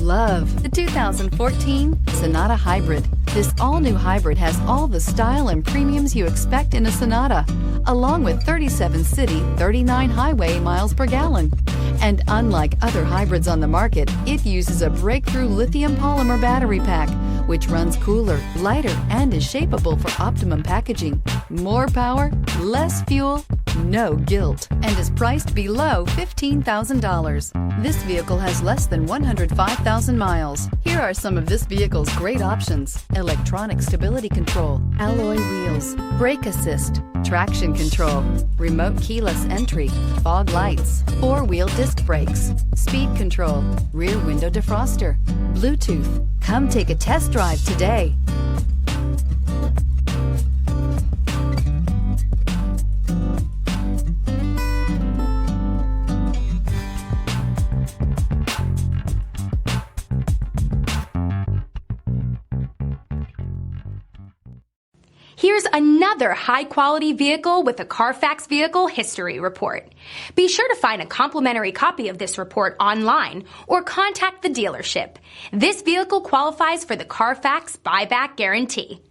love the 2014 Sonata Hybrid. This all-new hybrid has all the style and premiums you expect in a Sonata, along with 37 city, 39 highway miles per gallon. And unlike other hybrids on the market, it uses a breakthrough lithium polymer battery pack, which runs cooler, lighter, and is shapeable for optimum packaging. More power, less fuel, no guilt, and is priced below $15,000. This vehicle has less than 105,000 miles. Here are some of this vehicle's great options: electronic stability control, alloy wheels, brake assist, traction control, remote keyless entry, fog lights, four-wheel disc brakes, speed control, rear window defroster, Bluetooth. Come take a test drive today. Here's another high-quality vehicle with a Carfax Vehicle History Report. Be sure to find a complimentary copy of this report online or contact the dealership. This vehicle qualifies for the Carfax Buyback Guarantee.